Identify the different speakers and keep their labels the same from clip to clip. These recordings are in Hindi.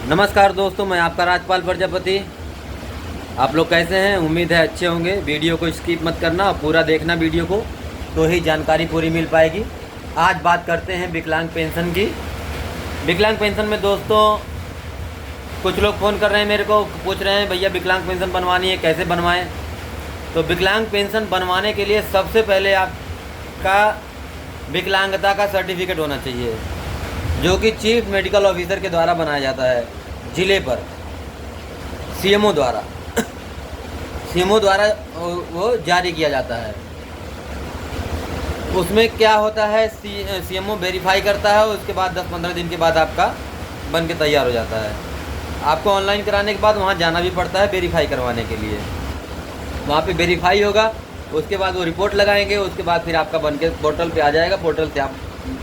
Speaker 1: नमस्कार दोस्तों, मैं आपका राजपाल प्रजापति। आप लोग कैसे हैं? उम्मीद है अच्छे होंगे। वीडियो को स्किप मत करना और पूरा देखना वीडियो को, तो ही जानकारी पूरी मिल पाएगी। आज बात करते हैं विकलांग पेंशन की। विकलांग पेंशन में दोस्तों कुछ लोग फ़ोन कर रहे हैं मेरे को, पूछ रहे हैं भैया विकलांग पेंशन बनवानी है, कैसे बनवाएं। तो विकलांग पेंशन बनवाने के लिए सबसे पहले आपका विकलांगता का सर्टिफिकेट होना चाहिए, जो कि चीफ मेडिकल ऑफिसर के द्वारा बनाया जाता है ज़िले पर, सीएमओ द्वारा सीएमओ द्वारा वो जारी किया जाता है। उसमें क्या होता है, सीएमओ वेरीफाई करता है, उसके बाद 10-15 दिन के बाद आपका बन के तैयार हो जाता है। आपको ऑनलाइन कराने के बाद वहाँ जाना भी पड़ता है वेरीफाई करवाने के लिए। वहाँ पे वेरीफाई होगा, उसके बाद वो रिपोर्ट लगाएंगे, उसके बाद फिर आपका बन के पोर्टल पे आ जाएगा। पोर्टल से आप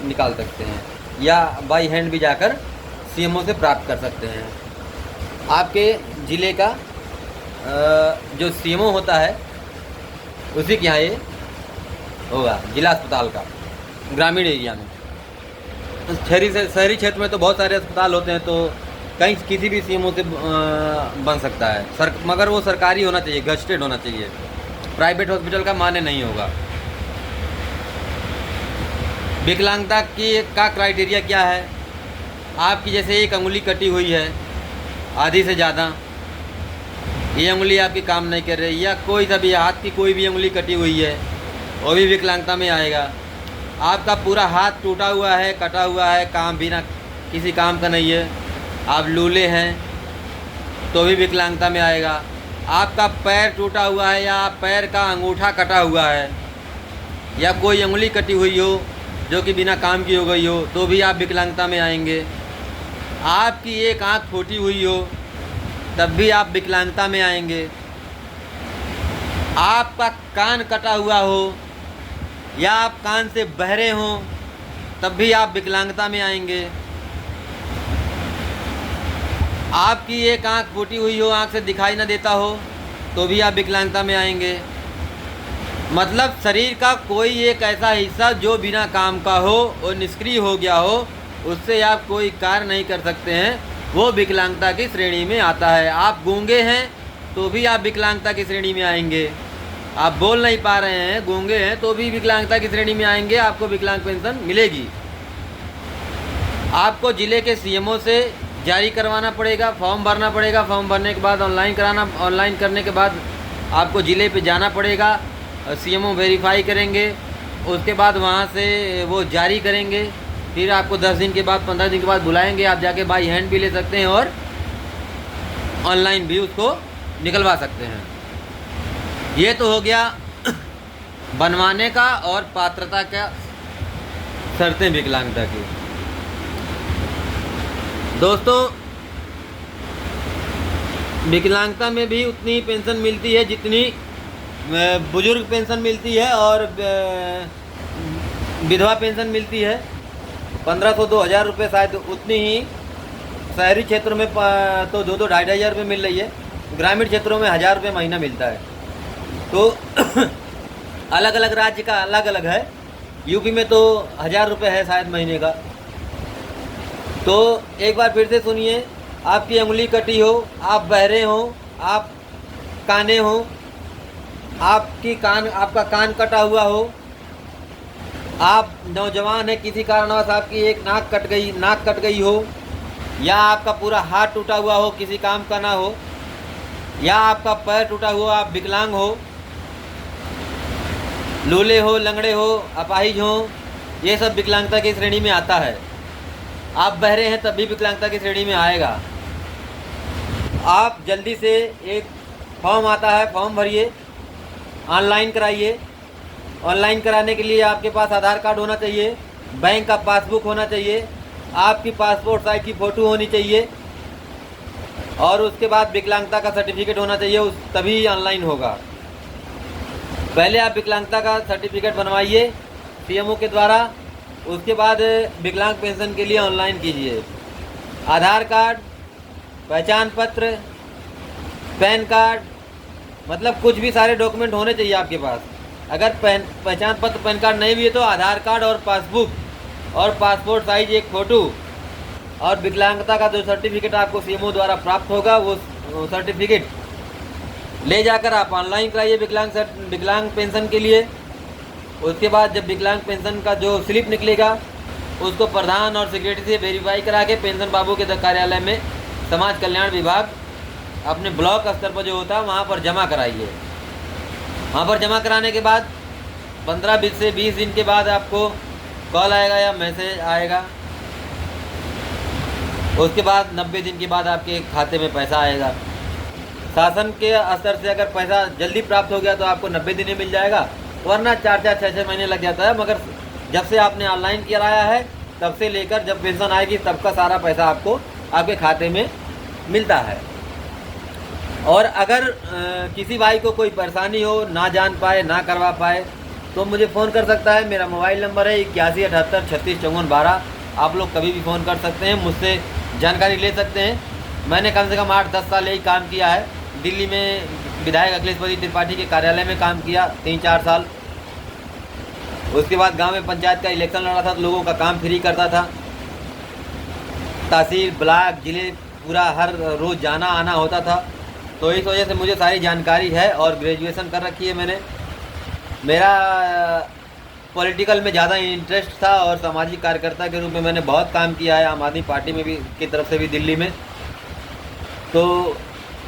Speaker 1: निकाल सकते हैं या बाई हैंड भी जाकर सीएमओ से प्राप्त कर सकते हैं। आपके ज़िले का जो सीएमओ होता है उसी के यहाँ ये होगा, जिला अस्पताल का, ग्रामीण एरिया में। शहरी क्षेत्र में तो बहुत सारे अस्पताल होते हैं, तो कहीं किसी भी सीएमओ से बन सकता है, मगर वो सरकारी होना चाहिए, गजटेड होना चाहिए। प्राइवेट हॉस्पिटल का मान्य नहीं होगा। विकलांगता का क्राइटेरिया क्या है? आपकी जैसे एक अंगुली कटी हुई है आधी से ज़्यादा, ये अंगुली आपकी काम नहीं कर रही, या कोई सा भी हाथ की कोई भी अंगुली कटी हुई है, वो भी विकलांगता में आएगा। आपका पूरा हाथ टूटा हुआ है, कटा हुआ है, काम बिना किसी काम का नहीं है, आप लूले हैं, तो भी विकलांगता में आएगा। आपका पैर टूटा हुआ है, या पैर का अंगूठा कटा हुआ है, या कोई अंगुली कटी हुई हो जो कि बिना काम की हो गई हो, तो भी आप विकलांगता में आएंगे। आपकी एक आँख फूटी हुई हो तब भी आप विकलांगता में आएंगे। आपका कान कटा हुआ हो, या आप कान से बहरे हों, तब भी आप विकलांगता में आएंगे। आपकी एक आँख फूटी हुई हो, आँख से दिखाई ना देता हो, तो भी आप विकलांगता में आएंगे। मतलब शरीर का कोई एक ऐसा हिस्सा जो बिना काम का हो और निष्क्रिय हो गया हो, उससे आप कोई कार्य नहीं कर सकते हैं, वो विकलांगता की श्रेणी में आता है। आप गूंगे हैं तो भी आप विकलांगता की श्रेणी में आएंगे। आप बोल नहीं पा रहे हैं, गूंगे हैं, तो भी विकलांगता की श्रेणी में आएंगे, आपको विकलांग पेंशन मिलेगी। आपको ज़िले के सीएमओ से जारी करवाना पड़ेगा, फॉर्म भरना पड़ेगा। फॉर्म भरने के बाद ऑनलाइन करने के बाद आपको ज़िले पे जाना पड़ेगा, सीएमओ वेरीफाई करेंगे, उसके बाद वहाँ से वो जारी करेंगे। फिर आपको 10 दिन के बाद 15 दिन के बाद बुलाएंगे, आप जाके बाई हैंड भी ले सकते हैं और ऑनलाइन भी उसको निकलवा सकते हैं। ये तो हो गया बनवाने का और पात्रता का शर्तें विकलांगता की। दोस्तों विकलांगता में भी उतनी पेंशन मिलती है जितनी बुजुर्ग पेंशन मिलती है, और विधवा पेंशन मिलती है। 1500-2000 रुपये शायद उतनी ही शहरी क्षेत्रों में तो 2-2 ढाई रुपये मिल रही है। ग्रामीण क्षेत्रों में 1000 रुपये महीना मिलता है। तो अलग अलग राज्य का अलग अलग है। यूपी में तो 1000 रुपये है शायद महीने का। तो एक बार फिर से सुनिए, आपकी उंगली कटी हो, आप बहरे हो, आप काने हो, आपका कान कटा हुआ हो, आप नौजवान हैं, किसी कारणवश आपकी एक नाक कट गई हो, या आपका पूरा हाथ टूटा हुआ हो, किसी काम का ना हो, या आपका पैर टूटा हुआ, आप विकलांग हो, लूले हो, लंगड़े हो, अपाहिज हो, ये सब विकलांगता की श्रेणी में आता है। आप बहरे हैं तब भी विकलांगता की श्रेणी में आएगा। आप जल्दी से एक फॉर्म आता है, फॉर्म भरिए, ऑनलाइन कराइए। ऑनलाइन कराने के लिए आपके पास आधार कार्ड होना चाहिए, बैंक का पासबुक होना चाहिए, आपकी पासपोर्ट साइज की फ़ोटो होनी चाहिए, और उसके बाद विकलांगता का सर्टिफिकेट होना चाहिए, तभी ऑनलाइन होगा। पहले आप विकलांगता का सर्टिफिकेट बनवाइए सीएमओ के द्वारा, उसके बाद विकलांग पेंशन के लिए ऑनलाइन कीजिए। आधार कार्ड, पहचान पत्र, पैन कार्ड, मतलब कुछ भी सारे डॉक्यूमेंट होने चाहिए आपके पास। अगर पहचान पत्र, पैन कार्ड नहीं भी है तो आधार कार्ड और पासबुक और पासपोर्ट साइज एक फ़ोटो और विकलांगता का जो सर्टिफिकेट आपको सीएमओ द्वारा प्राप्त होगा वो सर्टिफिकेट ले जाकर आप ऑनलाइन कराइए विकलांग पेंशन के लिए। उसके बाद जब विकलांग पेंशन का जो स्लिप निकलेगा उसको प्रधान और सेक्रेटरी से वेरीफाई करा के पेंशन बाबू के कार्यालय में समाज कल्याण विभाग अपने ब्लॉक स्तर पर जो होता है वहाँ पर जमा कराइए। वहाँ पर जमा कराने के बाद 15 से 20 दिन के बाद आपको कॉल आएगा या मैसेज आएगा। उसके बाद 90 दिन के बाद आपके खाते में पैसा आएगा। शासन के स्तर से अगर पैसा जल्दी प्राप्त हो गया तो आपको 90 दिन में मिल जाएगा, वरना 4-4, 6-6 महीने लग जाता है। मगर जब से आपने ऑनलाइन कराया है तब से लेकर जब पेंशन आएगी तब का सारा पैसा आपको आपके खाते में मिलता है। और अगर किसी भाई को कोई परेशानी हो, ना जान पाए, ना करवा पाए, तो मुझे फ़ोन कर सकता है। मेरा मोबाइल नंबर है 8178365412। आप लोग कभी भी फ़ोन कर सकते हैं, मुझसे जानकारी ले सकते हैं। मैंने कम से कम 8-10 साल यही काम किया है। दिल्ली में विधायक अखिलेश त्रिपाठी के कार्यालय में काम किया 3-4 साल। उसके बाद गांव में पंचायत का इलेक्शन लड़ा था तो लोगों का काम फ्री करता था। तहसील, ब्लॉक, जिले पूरा हर रोज़ जाना आना होता था। तो इस वजह से मुझे सारी जानकारी है और ग्रेजुएशन कर रखी है मैंने। मेरा पॉलिटिकल में ज़्यादा इंटरेस्ट था और सामाजिक कार्यकर्ता के रूप में मैंने बहुत काम किया है आम आदमी पार्टी में भी की तरफ से भी दिल्ली में। तो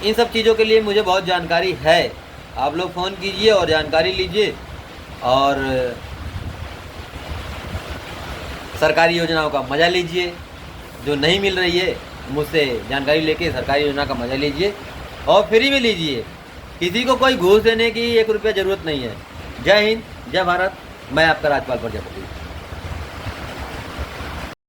Speaker 1: इन सब चीज़ों के लिए मुझे बहुत जानकारी है। आप लोग फ़ोन कीजिए और जानकारी लीजिए और सरकारी योजनाओं का मज़ा लीजिए। जो नहीं मिल रही है मुझसे जानकारी लेके सरकारी योजना का मज़ा लीजिए और फ्री में लीजिए। किसी को कोई घूस देने की 1 रुपया ज़रूरत नहीं है। जय हिंद, जय भारत। मैं आपका राजपाल प्रजापति।